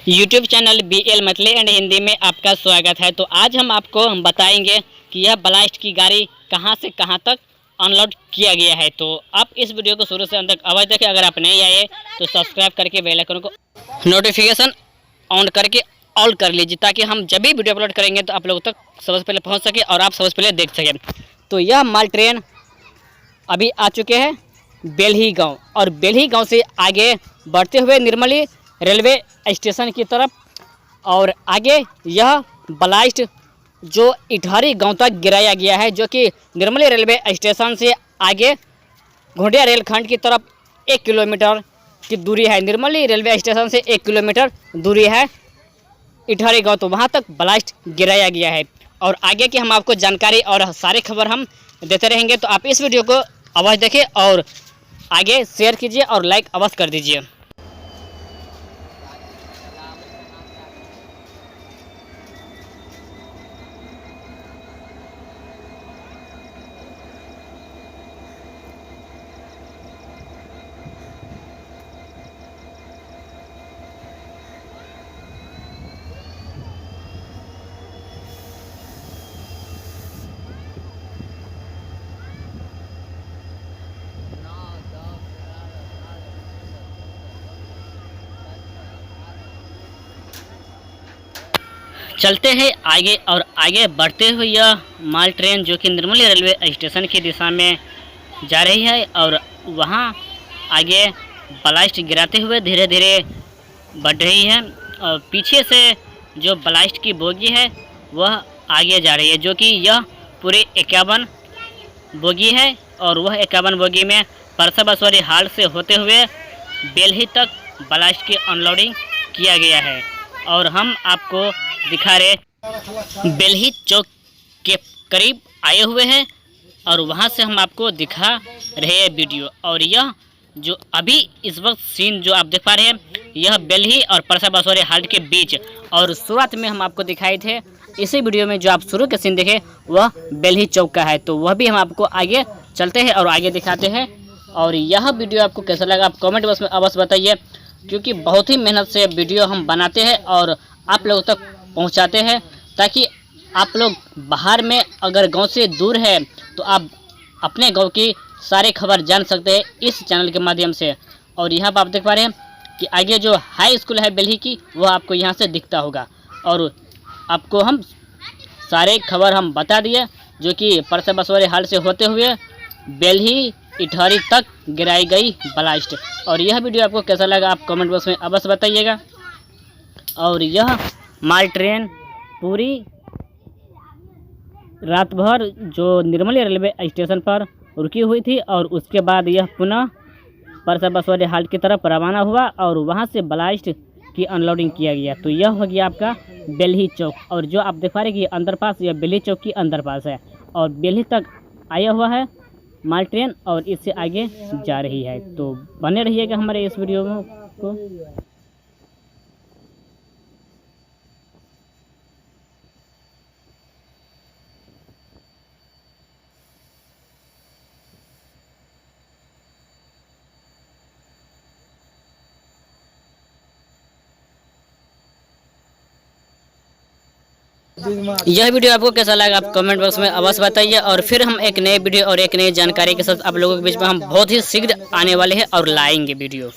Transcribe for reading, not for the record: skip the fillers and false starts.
YouTube channel BL मछली and Hindi में आपका स्वागत है। तो आज हम आपको बताएंगे कि यह ब्लास्ट की गाड़ी कहां से कहां तक अनलोड किया गया है। तो आप इस वीडियो को शुरू से अंत तक अवश्य देखें। अगर आप नहीं आए तो सब्सक्राइब करके बेल आइकन को नोटिफिकेशन ऑन करके ऑल कर लीजिए, ताकि हम जब भी वीडियो अपलोड करेंगे तो आप लोगों तक सबसे पहले पहुँच सके और आप सबसे पहले देख सकें। तो यह माल ट्रेन अभी आ चुके हैं बेल्ही गाँव, और बेल्ही गाँव से आगे बढ़ते हुए निर्मली रेलवे स्टेशन की तरफ, और आगे यह ब्लास्ट जो इटारी गांव तक गिराया गया है, जो कि निर्मली रेलवे स्टेशन से आगे घोड़िया रेलखंड की तरफ 1 किलोमीटर की दूरी है। निर्मली रेलवे स्टेशन से 1 किलोमीटर दूरी है इटारी गांव, तो वहां तक ब्लास्ट गिराया गया है। और आगे की हम आपको जानकारी और सारी खबर हम देते रहेंगे। तो आप इस वीडियो को अवश्य देखें और आगे शेयर कीजिए और लाइक अवश्य कर दीजिए। चलते हैं आगे, और आगे बढ़ते हुए यह माल ट्रेन जो कि निर्मली रेलवे स्टेशन की दिशा में जा रही है, और वहां आगे ब्लास्ट गिराते हुए धीरे धीरे बढ़ रही है। और पीछे से जो ब्लास्ट की बोगी है वह आगे जा रही है, जो कि यह पूरे 51 बोगी है, और वह 51 बोगी में परसा बसवारी हाल से होते हुए बेल्ही तक ब्लास्ट की अनलोडिंग किया गया है। और हम आपको दिखा रहे बेल्ही चौक के करीब आए हुए हैं, और वहां से हम आपको दिखा रहे हैं वीडियो। और यह जो अभी इस वक्त सीन जो आप देख पा रहे हैं, यह बेल्ही और परसा बसवारी हाल्ट के बीच, और शुरुआत में हम आपको दिखाए थे इसी वीडियो में जो आप शुरू के सीन देखे वह बेल्ही चौक का है। तो वह भी हम आपको आगे चलते हैं और आगे दिखाते हैं। और यह वीडियो आपको कैसा लगा आप कमेंट बॉक्स में अवश्य बताइए, क्योंकि बहुत ही मेहनत से वीडियो हम बनाते हैं और आप लोगों तक पहुंचाते हैं, ताकि आप लोग बाहर में अगर गांव से दूर है तो आप अपने गांव की सारी खबर जान सकते हैं इस चैनल के माध्यम से। और यहाँ पर आप देख पा रहे हैं कि आगे जो हाई स्कूल है बेल्ही की, वह आपको यहाँ से दिखता होगा। और आपको हम सारे खबर हम बता दिए, जो कि परसा बसवारी हाल से होते हुए बेल्ही इटारी तक गिराई गई ब्लास्ट। और यह वीडियो आपको कैसा लगा आप कमेंट बॉक्स में अवश्य बताइएगा। और यह माल ट्रेन पूरी रात भर जो निर्मली रेलवे स्टेशन पर रुकी हुई थी, और उसके बाद यह पुनः परसा बसवारी हाल्ट की तरफ रवाना हुआ, और वहां से ब्लास्ट की अनलोडिंग किया गया। तो यह हो गया आपका बेल्ही चौक, और जो आप देख पा रहे हैं कि अंडरपास, यह बेल्ही चौक की अंडरपास है, और बेल्ही तक आया हुआ है माल ट्रेन, और इससे आगे जा रही है। तो बने रहिएगा हमारे इस वीडियो को। यह वीडियो आपको कैसा लगा आप कमेंट बॉक्स में अवश्य बताइए। और फिर हम एक नए वीडियो और एक नई जानकारी के साथ आप लोगों के बीच में हम बहुत ही शीघ्र आने वाले हैं और लाएंगे वीडियो।